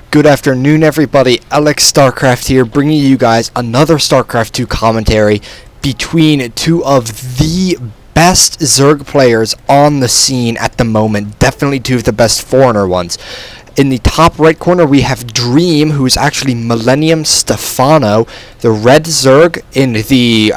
Good afternoon, everybody. Alex StarCraft here, bringing you guys another StarCraft 2 commentary between two of the best Zerg players on the scene at the moment. Definitely two of the best foreigner ones. In the top right corner, we have Dream, who is actually Millenium Stephano, the red Zerg in the,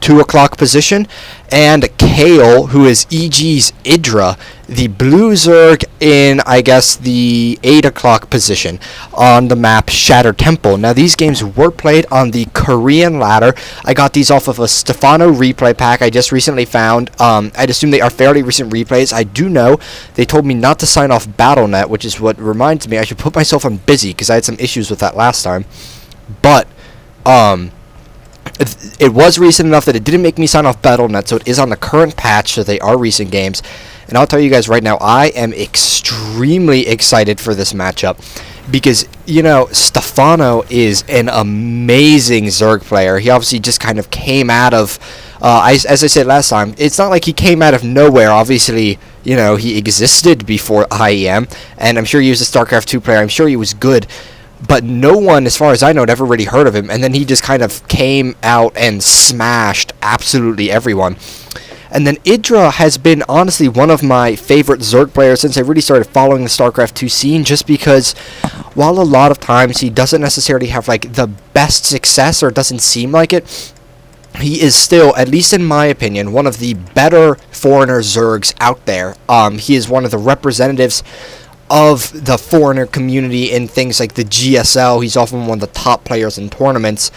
2 o'clock position, and Kale, who is EG's IdrA, the blue Zerg in, the 8 o'clock position on the map Shattered Temple. Now, these games were played on the Korean ladder. I got these off of a Stephano replay pack I just recently found. I'd assume they are fairly recent replays. I do know they told me not to sign off BattleNet, which is what reminds me I should put myself on busy, because I had some issues with that last time. But, it was recent enough that it didn't make me sign off BattleNet, so it is on the current patch, so they are recent games. And I'll tell you guys right now, I am extremely excited for this matchup because, Stephano is an amazing Zerg player. He obviously just kind of came out of, as I said last time, it's not like he came out of nowhere. Obviously, he existed before IEM, and I'm sure he was a StarCraft 2 player. I'm sure he was good. But no one, as far as I know, had ever really heard of him. And then he just kind of came out and smashed absolutely everyone. And then IdrA has been, honestly, one of my favorite Zerg players since I really started following the StarCraft 2 scene. Just because, while a lot of times he doesn't necessarily have, the best success, or doesn't seem like it, he is still, at least in my opinion, one of the better foreigner Zergs out there. He is one of the representatives of the foreigner community in things like the GSL. He's often one of the top players in tournaments,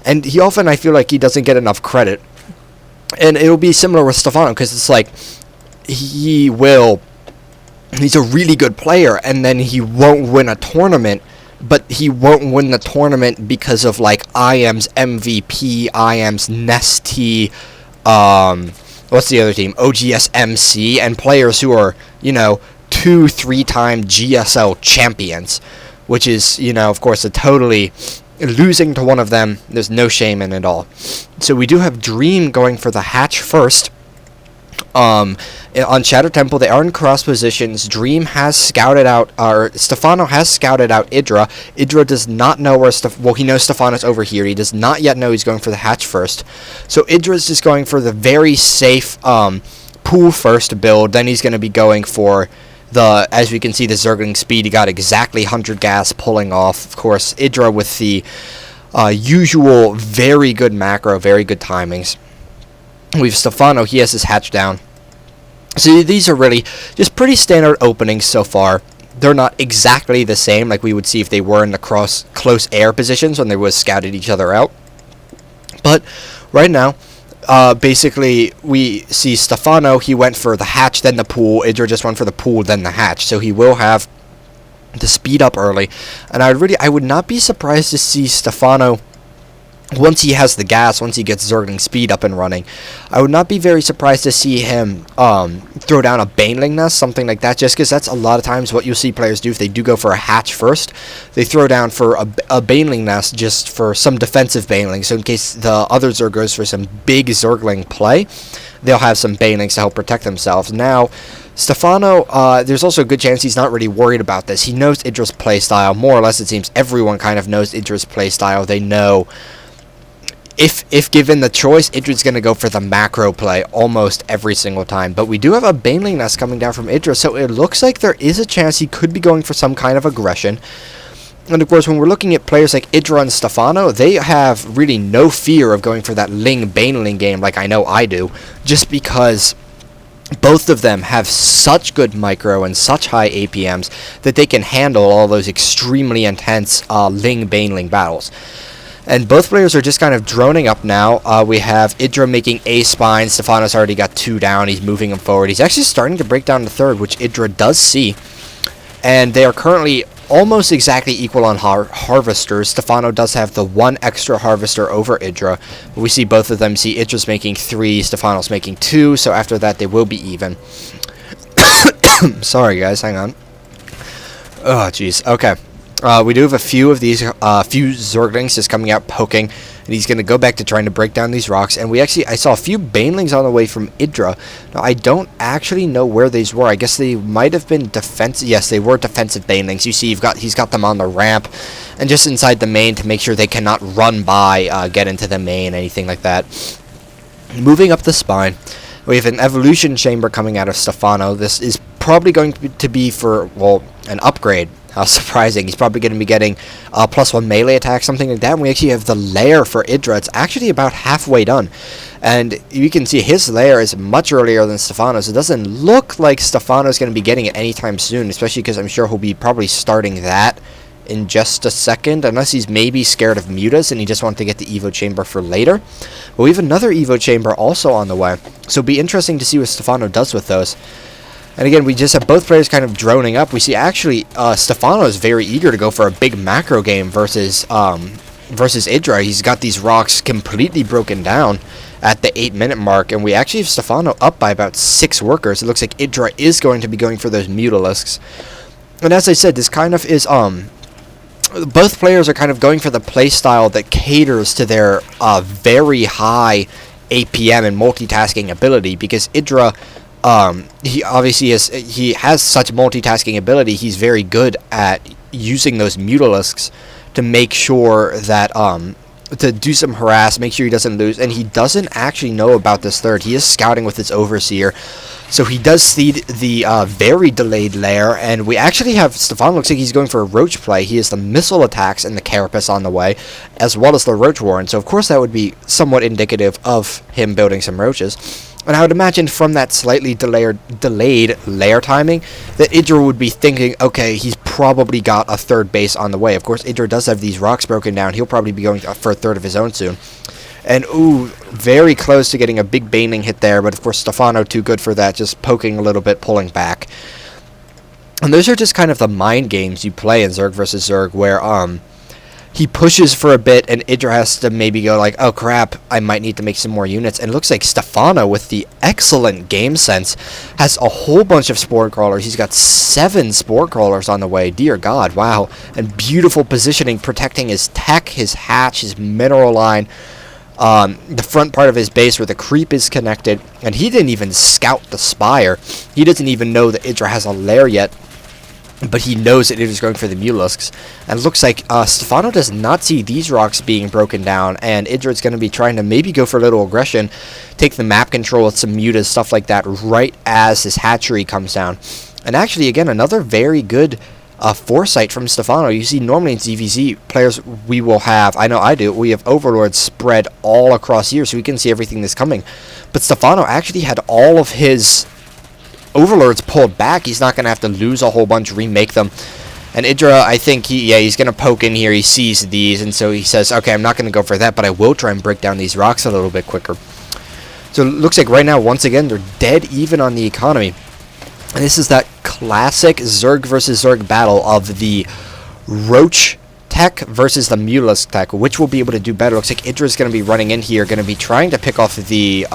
and he often, I feel like, he doesn't get enough credit. And it'll be similar with Stephano, because it's like he's a really good player, and then he won't win a tournament, but he won't win the tournament because of IEM's MVP, IEM's Nesty, what's the other team, OGS MC, and players who are 2-3-time GSL champions, which is, of course, a totally losing to one of them. There's no shame in it all. So we do have Dream going for the hatch first. On Shattered Temple, they are in cross positions. Dream has scouted out, or Stephano has scouted out IdrA. IdrA does not know where he knows Stephano's over here. He does not yet know he's going for the hatch first. So IdrA's just going for the very safe pool first build. Then he's going to be going for as we can see, the Zergling speed. He got exactly 100 gas pulling off. Of course, IdrA with the usual very good macro, very good timings. We have Stephano. He has his hatch down. So these are really just pretty standard openings so far. They're not exactly the same like we would see if they were in the close air positions when they was scouted each other out. But right now, basically, we see Stephano, he went for the hatch, then the pool. IdrA just went for the pool, then the hatch. So he will have the speed up early. And I would not be surprised to see Stephano, once he has the gas, once he gets Zergling speed up and running, I would not be very surprised to see him throw down a Baneling Nest, something like that, just because that's a lot of times what you'll see players do if they do go for a hatch first. They throw down for a Baneling Nest just for some defensive Baneling, so in case the other Zerg goes for some big Zergling play, they'll have some Banelings to help protect themselves. Now, Stephano, there's also a good chance he's not really worried about this. He knows IdrA's playstyle. More or less, it seems everyone kind of knows IdrA's playstyle. They know if given the choice, IdrA's going to go for the macro play almost every single time. But we do have a Baneling Nest coming down from IdrA, so it looks like there is a chance he could be going for some kind of aggression. And of course, when we're looking at players like IdrA and Stephano, they have really no fear of going for that Ling-Baneling game like I know I do, just because both of them have such good micro and such high APMs that they can handle all those extremely intense Ling-Baneling battles. And both players are just kind of droning up now. We have IdrA making a spine. Stephano's already got 2 down. He's moving him forward. He's actually starting to break down the third, which IdrA does see. And they are currently almost exactly equal on harvesters. Stephano does have the 1 extra harvester over IdrA. We see both of them. See IdrA's making 3, Stephano's making 2. So after that, they will be even. Sorry, guys. Hang on. Oh, jeez. Okay. We do have a few of these, few Zerglings just coming out poking and he's going to go back to trying to break down these rocks. And I saw a few banelings on the way from IdrA. Now, I don't actually know where these were. I guess they might have been defensive. Yes, they were defensive banelings. You see, he's got them on the ramp and just inside the main to make sure they cannot run by, get into the main, anything like that. Moving up the spine, we have an evolution chamber coming out of Stephano. This is probably going to be for, well, an upgrade. How surprising. He's probably going to be getting +1 melee attack, something like that. And we actually have the lair for IdrA. It's actually about halfway done. And you can see his lair is much earlier than Stephano's. It doesn't look like Stephano's going to be getting it anytime soon, especially because I'm sure he'll be probably starting that in just a second, unless he's maybe scared of mutas and he just wants to get the Evo chamber for later. But we have another Evo chamber also on the way, so it'll be interesting to see what Stephano does with those. And again, we just have both players kind of droning up. We see actually Stephano is very eager to go for a big macro game versus IdrA. He's got these rocks completely broken down at the 8-minute mark, and we actually have Stephano up by about 6 workers. It looks like IdrA is going to be going for those mutalisks. And as I said, this kind of is both players are kind of going for the playstyle that caters to their very high APM and multitasking ability, because IdrA, he obviously has such multitasking ability. He's very good at using those mutalisks to make sure that to do some harass, make sure he doesn't lose, and he doesn't actually know about this third. He is scouting with his overseer, so he does see the very delayed lair, and we actually have Stephano. Looks like he's going for a roach play. He has the missile attacks and the carapace on the way, as well as the roach warren, so of course that would be somewhat indicative of him building some roaches. And I would imagine from that slightly delayed lair timing that IdrA would be thinking, okay, he's probably got a third base on the way. Of course, IdrA does have these rocks broken down. He'll probably be going for a third of his own soon. And, ooh, very close to getting a big baning hit there, but of course Stephano too good for that, just poking a little bit, pulling back. And those are just kind of the mind games you play in Zerg versus Zerg, where he pushes for a bit, and IdrA has to maybe go like, oh crap, I might need to make some more units. And it looks like Stephano, with the excellent game sense, has a whole bunch of spore crawlers. He's got 7 spore crawlers on the way. Dear God, wow. And beautiful positioning, protecting his tech, his hatch, his mineral line, the front part of his base where the creep is connected. And he didn't even scout the spire. He doesn't even know that IdrA has a lair yet, but he knows that IdrA's going for the mutalisks. And it looks like Stephano does not see these rocks being broken down, and IdrA's going to be trying to maybe go for a little aggression, take the map control with some mutas, stuff like that, right as his hatchery comes down. And actually, again, another very good foresight from Stephano. You see, normally in ZVZ, players we will have, I know I do, we have overlords spread all across here, so we can see everything that's coming. But Stephano actually had all of his overlords pulled back. He's not going to have to lose a whole bunch, remake them. And IdrA, I think he's going to poke in here. He sees these, and so he says, okay, I'm not going to go for that, but I will try and break down these rocks a little bit quicker. So it looks like right now, once again, they're dead even on the economy. And this is that classic Zerg versus Zerg battle of the roach tech versus the mutalisk tech. Which will be able to do better? Looks like IdrA's going to be running in here, going to be trying to pick off the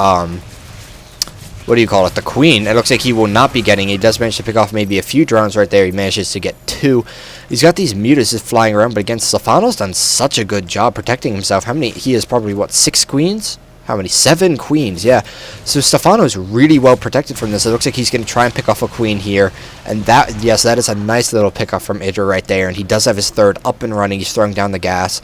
what do you call it, the queen. It looks like he will not be getting it. He does manage to pick off maybe a few drones right there. He manages to get 2. He's got these mutas just flying around, but again, Stephano's done such a good job protecting himself. How many? He has probably, what, 6 queens? How many? 7 queens, yeah. So Stephano's really well protected from this. It looks like he's going to try and pick off a queen here. And that, yes, that is a nice little pickup from IdrA right there. And he does have his third up and running. He's throwing down the gas.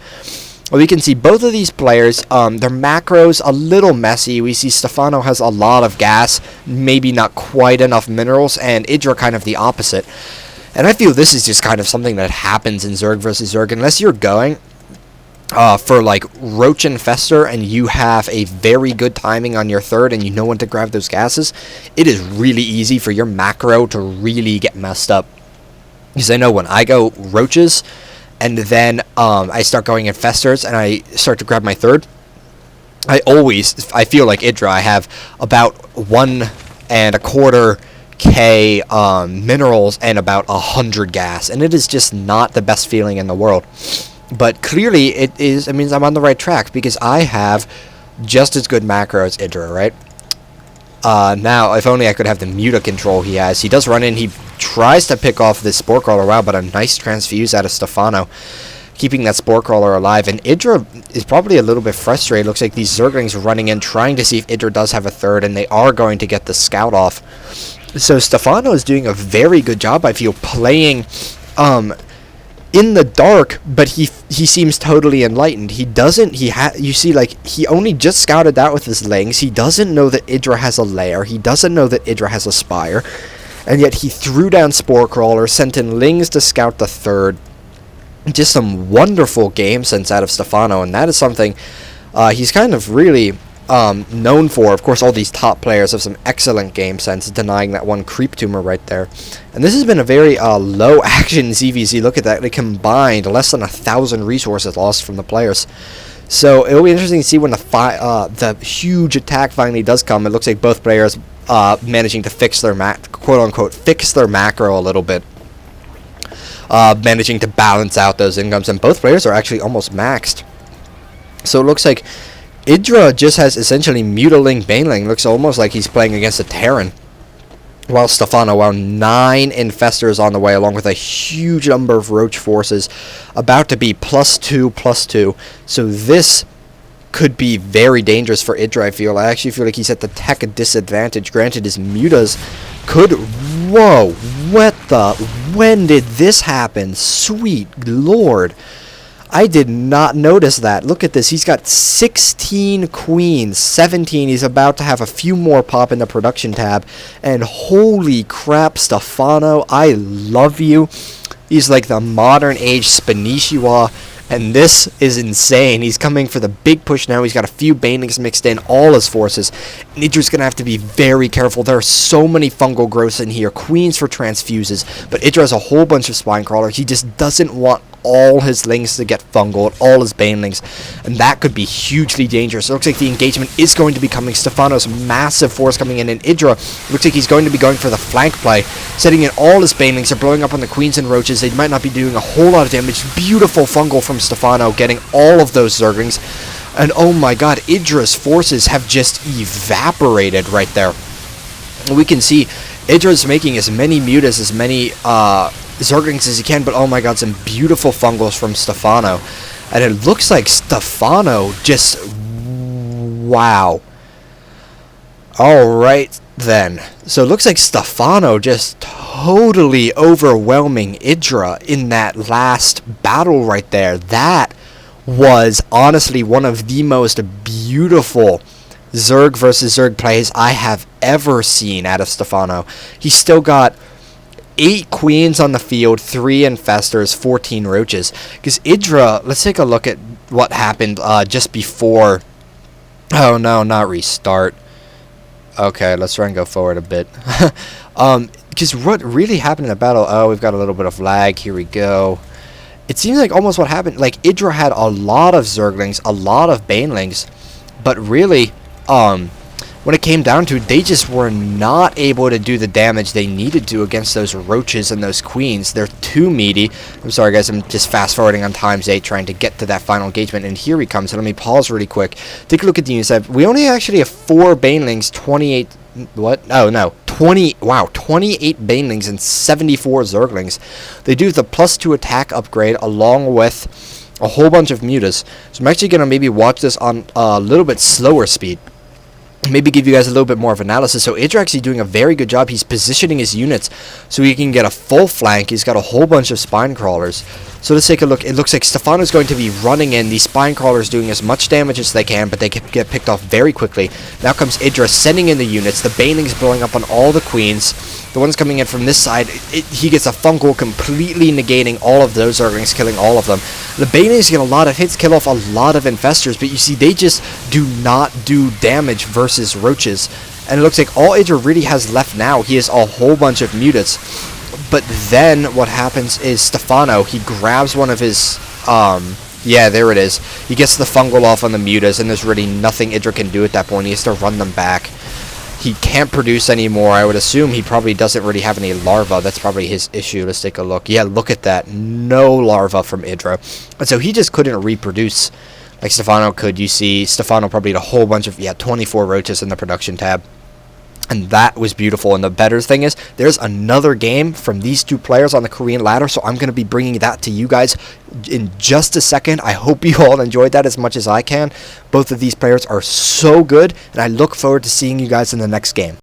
Well, we can see both of these players, their macros a little messy. We see Stephano has a lot of gas, maybe not quite enough minerals, and IdrA kind of the opposite. And I feel this is just kind of something that happens in Zerg versus Zerg. Unless you're going for like Roach Infester and you have a very good timing on your third and you know when to grab those gases, it is really easy for your macro to really get messed up. Because I know when I go Roaches, and then I start going infestors, and I start to grab my third, I feel like IdrA, I have about 1.25k minerals and about 100 gas, and it is just not the best feeling in the world. But clearly it means I'm on the right track, because I have just as good macro as IdrA, right? Now, if only I could have the muta control he has. He does run in, he tries to pick off this spore crawler, wow, but a nice transfuse out of Stephano. keeping that Spore Crawler alive. And IdrA is probably a little bit frustrated. Looks like these Zerglings running in, trying to see if IdrA does have a third, and they are going to get the scout off. So Stephano is doing a very good job, I feel, playing in the dark, but he seems totally enlightened. He doesn't, you see, like, he only just scouted that with his lings. He doesn't know that IdrA has a lair. He doesn't know that IdrA has a spire. And yet he threw down Spore Crawler, sent in lings to scout the third. Just some wonderful game sense out of Stephano, and that is something he's kind of really known for. Of course, all these top players have some excellent game sense, denying that one creep tumor right there. And this has been a very low action ZVZ. Look at that. They combined less than 1,000 resources lost from the players. So it'll be interesting to see when the huge attack finally does come. It looks like both players managing to fix their quote-unquote fix their macro a little bit. Managing to balance out those incomes, and both players are actually almost maxed. So it looks like IdrA just has essentially Mutaling Baneling. Looks almost like he's playing against a Terran. While Stephano, 9 Infestors on the way, along with a huge number of Roach forces, about to be +2/+2. So this could be very dangerous for IdrA, I feel. I actually feel like he's at the tech disadvantage. Granted, his mutas could... Whoa, when did this happen? Sweet lord. I did not notice that. Look at this. He's got 16 queens, 17. He's about to have a few more pop in the production tab. And holy crap, Stephano, I love you. He's like the modern age Spanishiwa. And this is insane. He's coming for the big push now. He's got a few Banelings mixed in, all his forces. And IdrA's going to have to be very careful. There are so many fungal growths in here. Queens for transfuses. But IdrA has a whole bunch of spine crawlers. He just doesn't want all his lings to get fungal, all his Banelings, and that could be hugely dangerous. It looks like the engagement is going to be coming. Stephano's massive force coming in, and IdrA looks like he's going to be going for the flank play, setting in all his Banelings. They're blowing up on the queens and roaches. They might not be doing a whole lot of damage. Beautiful fungal from Stephano, getting all of those zerglings, and oh my god, IdrA's forces have just evaporated right there. We can see IdrA's making as many mutas, as many zerglings as he can, but oh my god, some beautiful fungals from Stephano. And it looks like Stephano just... wow. Alright then. So it looks like Stephano just totally overwhelming IdrA in that last battle right there. That was honestly one of the most beautiful Zerg versus Zerg plays I have ever seen out of Stephano. He's still got 8 queens on the field, 3 infestors, 14 roaches. Because IdrA, let's take a look at what happened just before. Oh no, not restart. Okay, let's try and go forward a bit. Because what really happened in the battle, oh, we've got a little bit of lag, here we go. It seems like almost what happened, like IdrA had a lot of Zerglings, a lot of Banelings, but really, when it came down to it, they just were not able to do the damage they needed to against those roaches and those queens. They're too meaty. I'm sorry, guys. I'm just fast-forwarding on times 8 trying to get to that final engagement. And here he comes. So let me pause really quick. Take a look at the unit set. We only actually have 4 Banelings, 28... What? Oh, no. 20... Wow. 28 Banelings and 74 Zerglings. They do the +2 attack upgrade along with a whole bunch of mutas. So I'm actually going to maybe watch this on a little bit slower speed. Maybe give you guys a little bit more of analysis. So IdrA actually doing a very good job. He's positioning his units so he can get a full flank. He's got a whole bunch of spine crawlers. So let's take a look. It looks like Stephano's going to be running in. These spine crawlers doing as much damage as they can, but they get picked off very quickly. Now comes IdrA sending in the units. The Banelings blowing up on all the queens. The ones coming in from this side, he gets a fungal completely negating all of those Zerglings, killing all of them. The Banelings get a lot of hits, kill off a lot of infestors, but you see they just do not do damage versus roaches. And it looks like all IdrA really has left now, he has a whole bunch of mutas. But then what happens is Stephano, he grabs one of his, yeah, there it is. He gets the fungal off on the mutas, and there's really nothing IdrA can do at that point. He has to run them back. He can't produce anymore. I would assume he probably doesn't really have any larvae. That's probably his issue. Let's take a look. Yeah, look at that. No larvae from IdrA. And so he just couldn't reproduce like Stephano could. You see Stephano probably had a whole bunch of, 24 roaches in the production tab. And that was beautiful. And the better thing is, there's another game from these two players on the Korean ladder, so I'm going to be bringing that to you guys in just a second. I hope you all enjoyed that as much as I can. Both of these players are so good, and I look forward to seeing you guys in the next game.